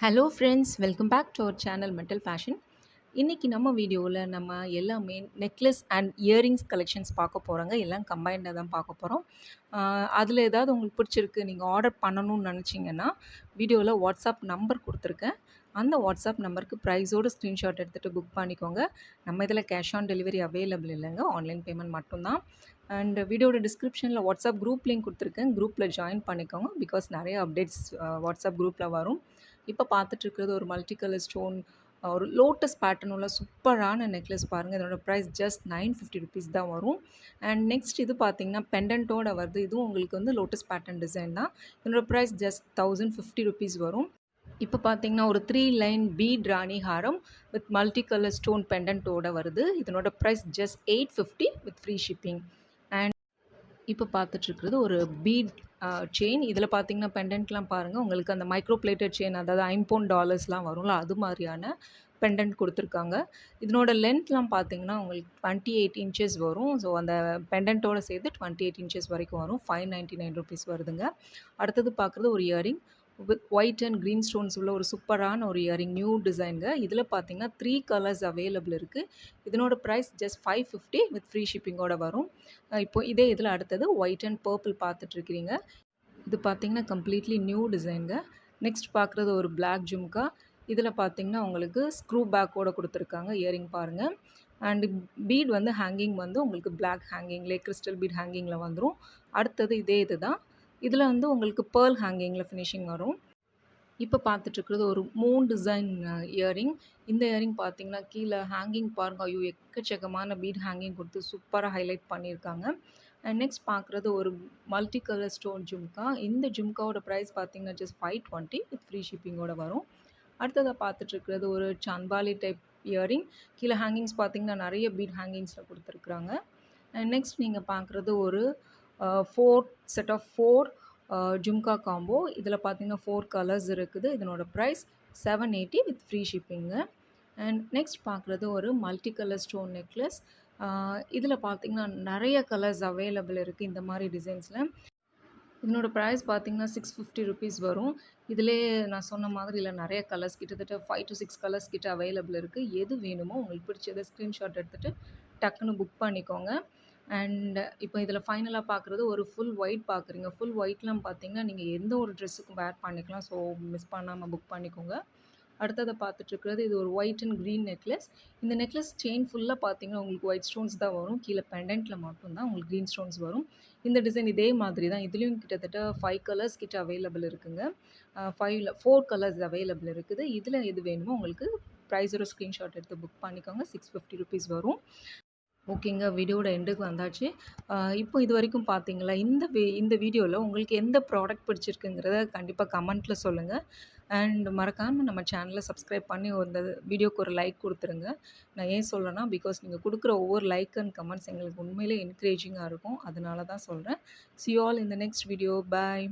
Hello friends, welcome back to our channel metal fashion. இன்றைக்கி நம்ம வீடியோவில் நம்ம எல்லாமே நெக்லஸ் அண்ட் இயரிங்ஸ் கலெக்ஷன்ஸ் பார்க்க போகிறோங்க. எல்லாம் கம்பைண்டாக தான் பார்க்க போகிறோம். அதில் ஏதாவது உங்களுக்கு பிடிச்சிருக்கு, நீங்கள் ஆர்டர் பண்ணணும்னு நினச்சிங்கன்னா வீடியோவில் வாட்ஸ்அப் நம்பர் கொடுத்துருக்கேன். அந்த வாட்ஸ்அப் நம்பருக்கு ப்ரைஸோடு ஸ்க்ரீன்ஷாட் எடுத்துகிட்டு புக் பண்ணிக்கோங்க. நம்ம இதில் கேஷ் ஆன் டெலிவரி அவைலபிள் இல்லைங்க, ஆன்லைன் பேமெண்ட் மட்டும்தான். அண்ட் வீடியோட டிஸ்கிரிப்ஷனில் வாட்ஸ்அப் குரூப் லிங்க் கொடுத்துருக்கேன். குரூப்பில் ஜாயின் பண்ணிக்கோங்க. பிகாஸ் நிறைய அப்டேட்ஸ் வாட்ஸ்அப் குரூப்பில் வரும். இப்போ பார்த்துட்ருக்கிறது ஒரு மல்டி கலர் ஸ்டோன், ஒரு லோட்டஸ் பேட்டர்ன் உள்ள சூப்பரான நெக்லஸ் பாருங்கள். இதனோட ப்ரைஸ் ஜஸ்ட் 950 ருபீஸ் தான் வரும். அண்ட் நெக்ஸ்ட் இது பார்த்தீங்கன்னா பெண்டன்ட்டோட வருது. இதுவும் உங்களுக்கு வந்து லோட்டஸ் பேட்டர்ன் டிசைன் தான். இதனோட ப்ரைஸ் ஜஸ்ட் 1050 ருபீஸ் வரும். இப்போ பார்த்தீங்கன்னா ஒரு 3 லைன் பீட் ராணி ஹாரம் வித் மல்டி கலர் ஸ்டோன் பெண்டன்ட்டோட வருது. இதனோட price just 850 with free shipping. And இப்போ பார்த்துட்ருக்குறது ஒரு பீட் செயின். இதில் பார்த்தீங்கன்னா பெண்டன்ட்லாம் பாருங்கள், உங்களுக்கு அந்த மைக்ரோ பிளேட்டட் செயின், அதாவது $5 வரும்ல, அது மாதிரியான பெண்டன்ட் கொடுத்துருக்காங்க. இதனோட லென்த்லாம் பார்த்தீங்கன்னா உங்களுக்கு 28 இன்ச்சஸ் வரும். ஸோ அந்த பெண்டன்ட்டோட சேர்த்து 28 இன்ச்சஸ் வரைக்கும் வரும். 599 ருபீஸ் வருதுங்க. அடுத்தது பார்க்குறது ஒரு earring with white and green stones உள்ள ஒரு சூப்பரான ஒரு இயரிங், நியூ டிசைனுங்க. இதில் பார்த்தீங்கன்னா 3 கலர்ஸ் அவைலபிள் இருக்குது. இதனோட ப்ரைஸ் ஜஸ்ட் 550 வித் ஃப்ரீ ஷிப்பிங்கோட வரும். இப்போ இதே இதில் அடுத்தது ஒயிட் அண்ட் பர்பிள் பார்த்துட்ருக்கிறீங்க. இது பார்த்தீங்கன்னா கம்ப்ளீட்லி நியூ டிசைனுங்க. நெக்ஸ்ட் பார்க்குறது ஒரு பிளாக் ஜும்கா. இதில் பார்த்தீங்கன்னா உங்களுக்கு ஸ்க்ரூ பேக்கோட கொடுத்துருக்காங்க. இயரிங் பாருங்கள். அண்டு பீட் வந்து ஹேங்கிங் வந்து உங்களுக்கு பிளாக் ஹேங்கிங்லேயே கிறிஸ்டல் பீட் ஹேங்கிங்கில் வந்துடும். அடுத்தது இதே இது தான். இதில் வந்து உங்களுக்கு பேர்ல் ஹேங்கிங்கில் ஃபினிஷிங் வரும். இப்போ பார்த்துட்ருக்குறது ஒரு மூன் டிசைன் இயரிங். இந்த இயரிங் பார்த்தீங்கன்னா கீழே ஹேங்கிங் பாருங்கள். ஐயோ, எக்கச்சக்கமான பீட் ஹேங்கிங் கொடுத்து சூப்பராக ஹைலைட் பண்ணியிருக்காங்க. அண்ட் நெக்ஸ்ட் பார்க்குறது ஒரு மல்டி கலர் ஸ்டோன் ஜும்கா. இந்த ஜும்காவோட ப்ரைஸ் பார்த்தீங்கன்னா ஜஸ்ட் 520 வித் ஃப்ரீ ஷிப்பிங்கோட வரும். அடுத்ததாக பார்த்துட்ருக்கிறது ஒரு சன்பாலி டைப் இயரிங். கீழே ஹேங்கிங்ஸ் பார்த்தீங்கன்னா நிறைய பீட் ஹேங்கிங்ஸில் கொடுத்துருக்குறாங்க. அண்ட் நெக்ஸ்ட் நீங்கள் பார்க்குறது ஒரு 4 செட் ஆஃப் 4 ஜும்கா காம்போ. இதில் பார்த்தீங்கன்னா 4 கலர்ஸ் இருக்குது. இதனோட ப்ரைஸ் 780 வித் ஃப்ரீ ஷிப்பிங்க. அண்ட் நெக்ஸ்ட் பார்க்குறது ஒரு மல்டி கலர் ஸ்டோன் நெக்லஸ். இதில் பார்த்தீங்கன்னா நிறைய கலர்ஸ் அவைலபிள் இருக்குது இந்த மாதிரி டிசைன்ஸில். இதனோட ப்ரைஸ் பார்த்தீங்கன்னா 650 ருபீஸ் வரும். இதிலே நான் சொன்ன மாதிரி இல்லை, நிறைய கலர்ஸ், கிட்டத்தட்ட 5 to 6 கலர்ஸ் கிட்ட அவைலபிள் இருக்குது. எது வேணுமோ உங்களுக்கு பிடிச்சதை ஸ்க்ரீன்ஷாட் எடுத்துகிட்டு டக்குன்னு புக் பண்ணிக்கோங்க. அண்ட் இப்போ இதில் ஃபைனலாக பார்க்குறது ஒரு ஃபுல் ஒயிட் பார்க்குறீங்க. ஃபுல் ஒயிட்லாம் பார்த்தீங்கன்னா நீங்கள் எந்த ஒரு ட்ரெஸ்ஸுக்கும் வேர் பண்ணிக்கலாம். ஸோ மிஸ் பண்ணாமல் புக் பண்ணிக்கோங்க. அடுத்ததை பார்த்துட்ருக்கிறது இது ஒரு ஒயிட் அண்ட் க்ரீன் நெக்லஸ். இந்த நெக்லஸ் செயின் ஃபுல்லாக பார்த்தீங்கன்னா உங்களுக்கு ஒயிட் ஸ்டோன்ஸ் தான் வரும். கீழே பெண்டன்ட்டில் மட்டும்தான் உங்களுக்கு க்ரீன் ஸ்டோன்ஸ் வரும். இந்த டிசைன் இதே மாதிரி தான். இதுலேயும் கிட்டத்தட்ட 5 கலர்ஸ் கிட்ட அவைலபிள் இருக்குங்க. 4 கலர்ஸ் அவைலபிள் இருக்குது. இதில் எது வேணுமோ உங்களுக்கு ப்ரைஸோட ஸ்க்ரீன்ஷாட் எடுத்து புக் பண்ணிக்கோங்க. 650 ருபீஸ் வரும். ஓகேங்க, வீடியோட எண்டுக்கு வந்தாச்சு. இப்போ இது வரைக்கும் பார்த்தீங்களா, இந்த வீடியோவில் உங்களுக்கு எந்த ப்ராடக்ட் பிடிச்சிருக்குங்கிறத கண்டிப்பாக கமெண்ட்டில் சொல்லுங்கள். அண்ட் மறக்காமல் நம்ம சேனலை சப்ஸ்கிரைப் பண்ணி அந்த வீடியோக்கு ஒரு லைக் கொடுத்துருங்க. நான் ஏன் சொல்கிறேன்னா, பிகாஸ் நீங்கள் கொடுக்குற ஒவ்வொரு லைக் அண்ட் கமெண்ட்ஸ் எங்களுக்கு உண்மையிலே என்கரேஜிங்காக இருக்கும். அதனால தான் சொல்கிறேன். See you all in the next video. Bye.